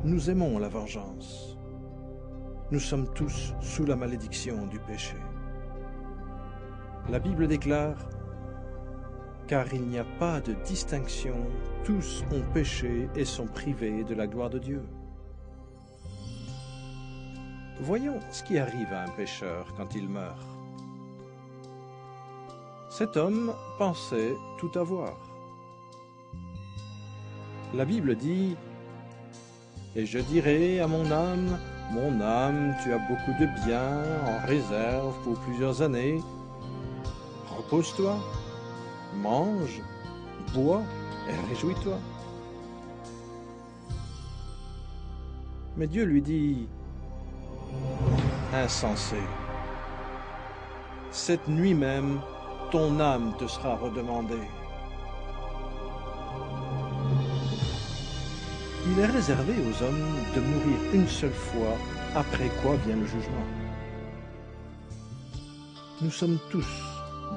nous aimons la vengeance. Nous sommes tous sous la malédiction du péché. La Bible déclare « Car il n'y a pas de distinction, tous ont péché et sont privés de la gloire de Dieu. » Voyons ce qui arrive à un pécheur quand il meurt. Cet homme pensait tout avoir. La Bible dit « Et je dirai à mon âme, tu as beaucoup de biens en réserve pour plusieurs années. Repose-toi, mange, bois et réjouis-toi. » Mais Dieu lui dit « Insensé, cette nuit même, ton âme te sera redemandée. » Il est réservé aux hommes de mourir une seule fois, après quoi vient le jugement. Nous sommes tous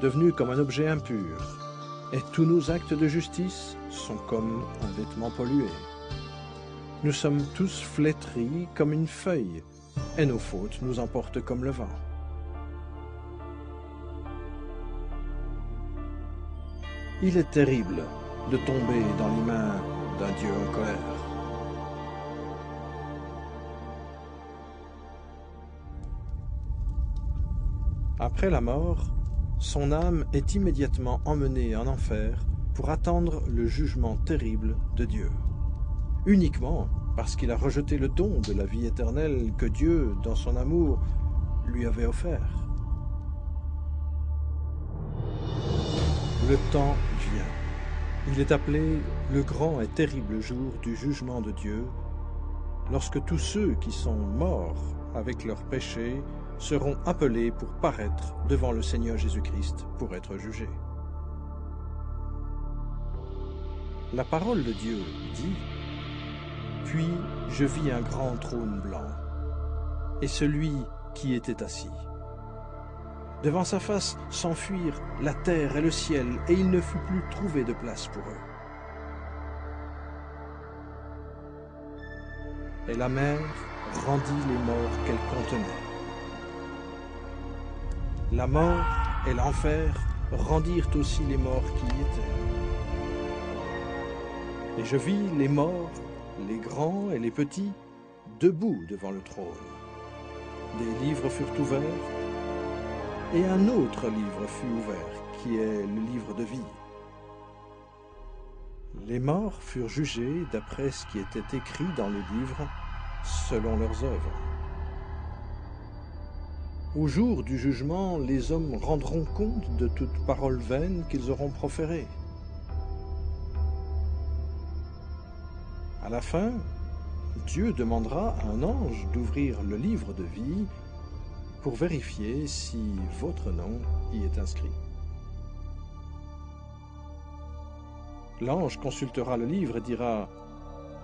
devenus comme un objet impur, et tous nos actes de justice sont comme un vêtement pollué. Nous sommes tous flétris comme une feuille, et nos fautes nous emportent comme le vent. Il est terrible de tomber dans les mains d'un Dieu en colère. Après la mort, son âme est immédiatement emmenée en enfer pour attendre le jugement terrible de Dieu, uniquement parce qu'il a rejeté le don de la vie éternelle que Dieu, dans son amour, lui avait offert. Le temps vient. Il est appelé le grand et terrible jour du jugement de Dieu, lorsque tous ceux qui sont morts avec leurs péchés seront appelés pour paraître devant le Seigneur Jésus-Christ pour être jugés. La parole de Dieu dit « Puis je vis un grand trône blanc, et celui qui était assis. Devant sa face s'enfuirent la terre et le ciel, et il ne fut plus trouvé de place pour eux. Et la mer rendit les morts qu'elle contenait. La mort et l'enfer rendirent aussi les morts qui y étaient. Et je vis les morts, les grands et les petits, debout devant le trône. Des livres furent ouverts, et un autre livre fut ouvert, qui est le livre de vie. Les morts furent jugés d'après ce qui était écrit dans le livre, selon leurs œuvres. Au jour du jugement, les hommes rendront compte de toute parole vaine qu'ils auront proférée. À la fin, Dieu demandera à un ange d'ouvrir le livre de vie pour vérifier si votre nom y est inscrit. L'ange consultera le livre et dira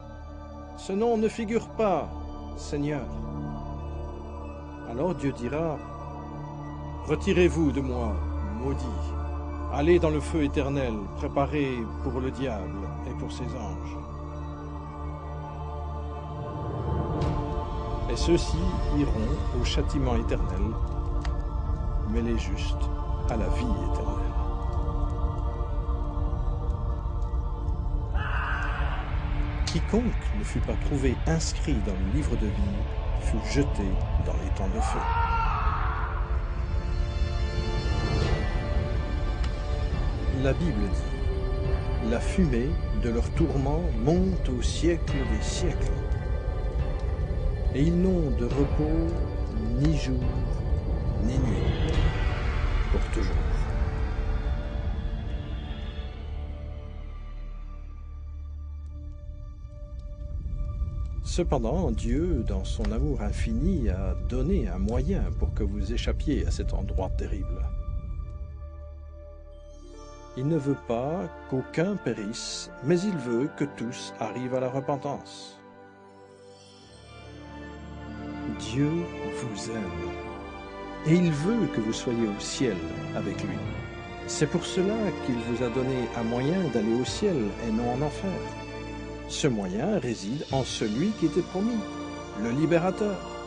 « Ce nom ne figure pas, Seigneur. » Alors Dieu dira « Retirez-vous de moi, maudit. Allez dans le feu éternel, préparé pour le diable et pour ses anges. » Et ceux-ci iront au châtiment éternel, mais les justes à la vie éternelle. Quiconque ne fut pas trouvé inscrit dans le livre de vie fut jeté dans les temps de feu. La Bible dit « La fumée de leur tourment monte au siècle des siècles. Et ils n'ont de repos ni jour ni nuit, pour toujours. » Cependant, Dieu, dans son amour infini, a donné un moyen pour que vous échappiez à cet endroit terrible. Il ne veut pas qu'aucun périsse, mais il veut que tous arrivent à la repentance. Dieu vous aime, et il veut que vous soyez au ciel avec lui. C'est pour cela qu'il vous a donné un moyen d'aller au ciel et non en enfer. Ce moyen réside en celui qui était promis, le libérateur.